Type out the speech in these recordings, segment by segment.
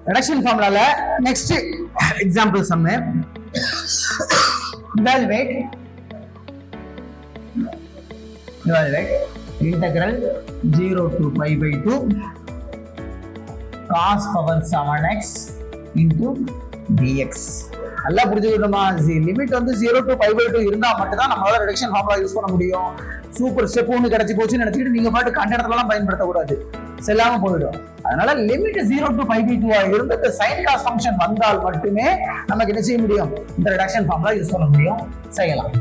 reduction formula next example sum evaluate integral 0 to pi by 2 cos power 7x into dx. நல்லா புரிஞ்சுக்கிட்டோமா? Limit வந்து 0 to pi by 2 இருந்தா மட்டும் தான் நம்மளால reduction formula use பண்ண முடியும். சூப்பர் ஸ்டெப் ஒன்று கிடைச்சி போச்சுன்னு நினைச்சிட்டு நீங்க பாட்டு கண்ட இடத்துலலாம் பயன்படுத்தக்கூடாது, செல்லாம போயிடும். அதனால லிமிட் 0 to pi by 2 இருந்து இந்த sin cos ஃபங்க்ஷன் வந்தால் மட்டுமே நமக்கு என்ன செய்ய முடியும்? இந்த ரிடக்ஷன் ஃபார்முலா யூஸ் பண்ண முடியும், செய்யலாம்.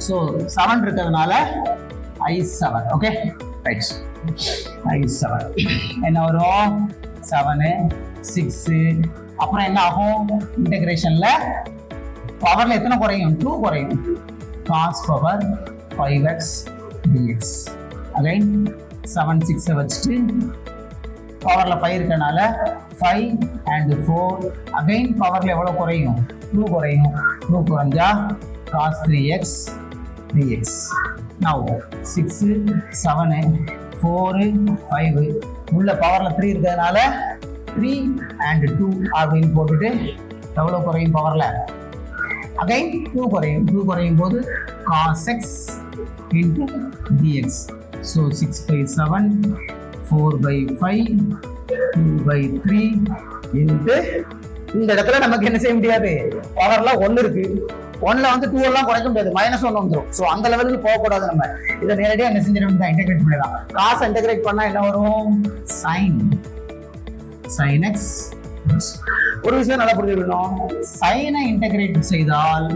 சோ 7 இருக்கிறதுனால I7. Okay right. I7 என்ன வரும்? 7 6 அப்புறம் என்ன ஆகும்? இன்டகிரேஷன்ல பவர்ல எத்தனை குறையும்? 2 குறையும். cos power 5x dx. Again 7 6 வச்சுட்டு பவர்ல 5 இருக்கனால 5 and 4 அகைன் பவர்ல எவ்வளவு குறையும்? 2 குறையும். 2 குறைஞ்சா cos 3x dx. now 6 7 4 5 உள்ள பவர்ல 3 இருக்கிறதுனால 3 and 2 அப்படின்னு போட்டுட்டு எவ்வளவு குறையும்? பவர்ல அகைன் 2 குறையும். 2 குறையும் போது cos x into dx. so 6 by 7 4 by 5 2 by 3 into இந்த இடத்துல நமக்கு என்ன செய்ய முடியாது? பவர்ல 1 இருக்கு. 1ல வந்து 2 எல்லாம் குறைக்க முடியாது, -1 வந்துரும். சோ அந்த லெவலுக்கு போக கூடாது. நம்ம இத நேரடியா என்ன செஞ்சிரணும்? இன்டகிரேட் பண்ணிடலாம். cos இன்டகிரேட் பண்ணா என்ன வரும்? sin x. ஒரு விஷயம் நல்லா புரிஞ்சுக்கணும், sin ஐ இன்டகிரேட் செய்தால்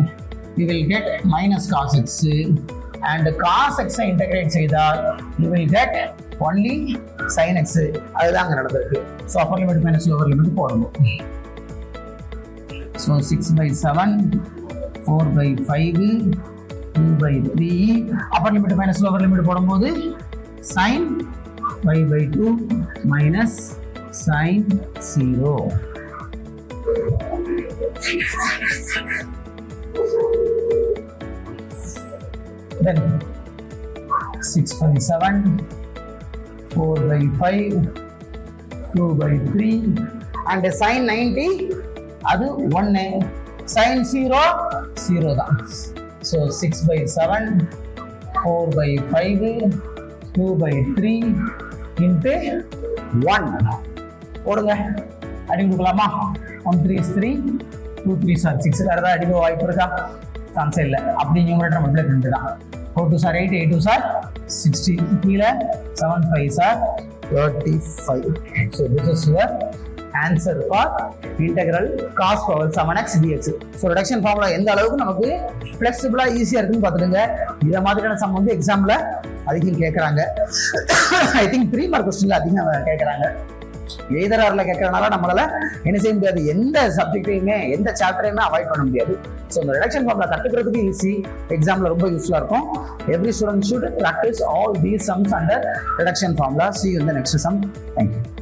you will get minus cos x and cos x I integrate செய்தால் you will get only sin x. அதுதான் அங்க நடந்திருக்கு. So upper limit minus lower limit போடணும். so 6 by 7 4 by 5 2 by 3 upper limit minus lower limit போடும்போது sin 5 by 2 minus sin 0. then 6 by 7 4 by 5 2 by 3 and sin 90 அது 1 sin 0 0 தான். so 6 by 7 4 by 5 2 by 3 into 1 போடுங்க. அடி கொடுக்கலாமா? 1 3 is 3 2 3 are 6. வேற ஏதாவது அடிக்க வாய்ப்பு இருக்கா? சான்ஸ் இல்லை. அப்படி நியூமரேட்டர் மல்டிப்ளை 2 தான். 4 2 are 8 8 2 are 60. கீழே 7 5 are 35. so this is your answer for integral cos power 7x dx. so reduction formula எந்த அளவுக்கு நமக்கு flexible ஈஸியா இருக்குன்னு பாத்துடுங்க. இத மாதிரியான சம் வந்து எக்ஸாம்ல அதிகம் கேக்குறாங்க. I think 3 மார்க் क्वेश्चनல அதிகம் கேக்குறாங்க. எய்தர் ஆர்ல கேட்கறனால நம்மளால என்ன செய்ய முடியாது? எந்த சப்ஜெக்டையுமே எந்த சாப்டரையுமே அவாய்ட் பண்ண முடியாது. ஸோ இந்த ரிடக்ஷன் ஃபார்முலா கத்துக்கிறதுக்கு ஈஸி, எக்ஸாம்ல ரொம்ப யூஸ்ஃபுல்லா இருக்கும். Every student should practice all these sums under reduction formula. See you in the next sum. Thank you.